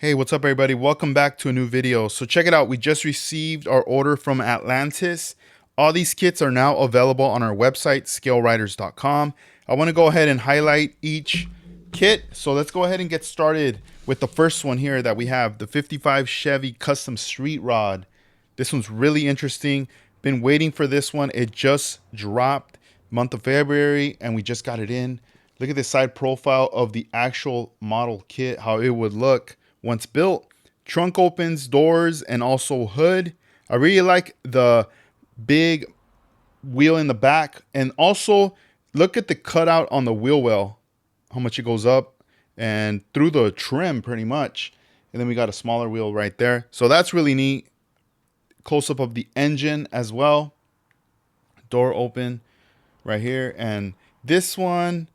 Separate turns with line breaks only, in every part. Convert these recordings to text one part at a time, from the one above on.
Hey, what's up everybody? Welcome back to a new video. So check it out. We just received our order from Atlantis. All these kits are now available on our website, scaleriders.com. I want to go ahead and highlight each kit. So let's go ahead and get started with the first one here that we have, the 55 Chevy Custom Street Rod. This one's really interesting. Been waiting for this one. It just dropped month of February and we just got it in. Look at the side profile of the actual model kit, how it would look once built. Trunk opens, doors, and also hood. I really like the big wheel in the back, and also look at the cutout on the wheel well, how much it goes up and through the trim pretty much. And then we got a smaller wheel right there, so that's really neat. Close up of the engine as well, door open right here. And this one,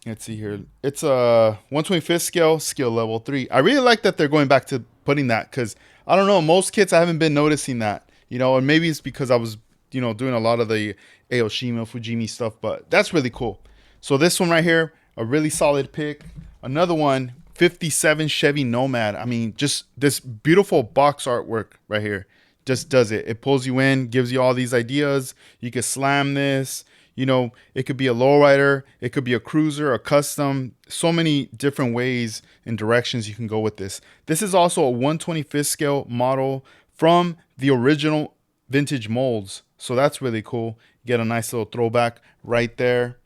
let's see here, it's a 125th scale level 3. I really like that they're going back to putting that, because I don't know, most kits I haven't been noticing that, and maybe it's because I was doing a lot of the Aoshima Fujimi stuff, but that's really cool. So this one right here, a really solid pick. Another one, 57 Chevy Nomad. I mean, just this beautiful box artwork right here just does it. It pulls you in, gives you all these ideas. You could slam this. It could be a lowrider, it could be a cruiser, a custom, so many different ways and directions you can go with this. This is also a 125th scale model from the original vintage molds. So that's really cool. Get a nice little throwback right there.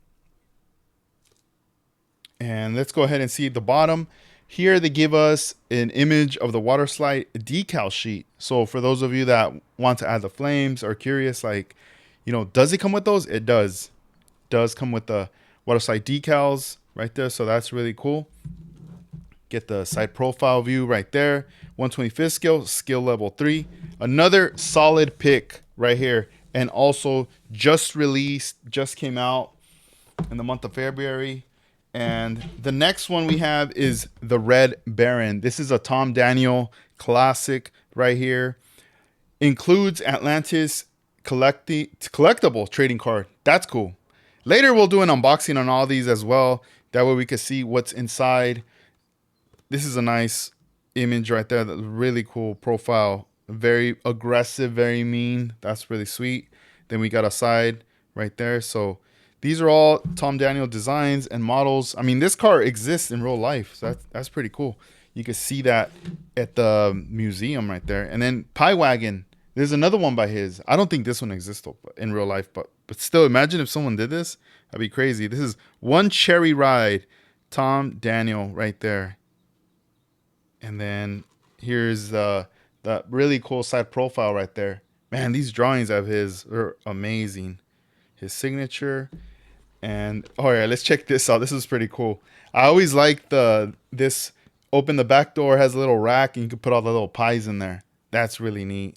And let's go ahead and see the bottom. Here they give us an image of the water slide decal sheet. So for those of you that want to add the flames, are curious, like, does it come with those? It does come with the water slide decals right there. So that's really cool. Get the side profile view right there. 125th scale level 3. Another solid pick right here. And also just released, just came out in the month of February. And the next one we have is the Red Baron. This is a Tom Daniel classic right here. Includes Atlantis collectible trading card. That's cool. Later we'll do an unboxing on all these as well. That way we can see what's inside. This is a nice image right there. That's really cool profile. Very aggressive, very mean. That's really sweet. Then we got a side right there. So these are all Tom Daniel designs and models. I mean, this car exists in real life. So that's pretty cool. You can see that at the museum right there. And then Pie Wagon. There's another one by his. I don't think this one exists in real life, but still, imagine if someone did this. That'd be crazy. This is One Cherry Ride, Tom Daniel right there. And then here's the really cool side profile right there. Man, these drawings of his are amazing. His signature. And all right, let's check this out. This is pretty cool. I always like this open the back door, has a little rack, and you can put all the little pies in there. That's really neat.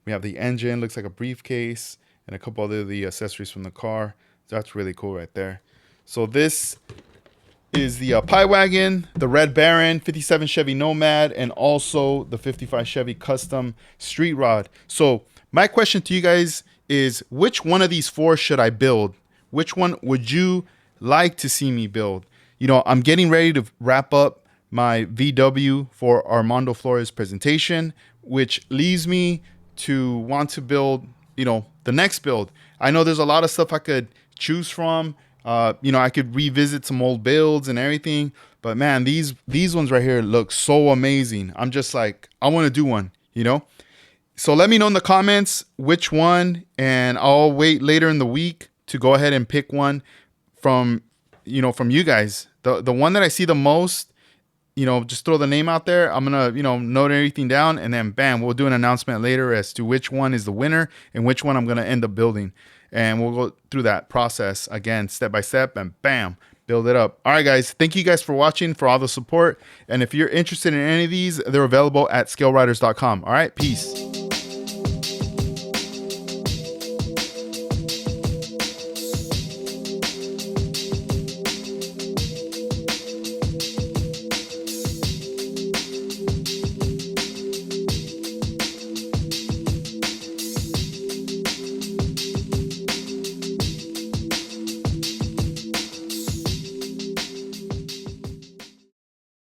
We have the engine, looks like a briefcase, and a couple of the accessories from the car. That's really cool right there. So this is the Pie Wagon, the Red Baron, 57 Chevy Nomad, and also the 55 Chevy Custom Street Rod. So my question to you guys is, which one of these four should I build? Which one would you like to see me build? I'm getting ready to wrap up my VW for Armando Flores presentation, which leaves me to want to build, the next build. I know there's a lot of stuff I could choose from. I could revisit some old builds and everything, but man, these ones right here look so amazing. I'm just like, I want to do one, So let me know in the comments which one, and I'll wait later in the week to go ahead and pick one from you guys. The one that I see the most, just throw the name out there. I'm going to, note everything down, and then bam, we'll do an announcement later as to which one is the winner and which one I'm going to end up building. And we'll go through that process again, step by step, and bam, build it up. All right, guys. Thank you guys for watching, for all the support. And if you're interested in any of these, they're available at scaleriders.com. All right. Peace.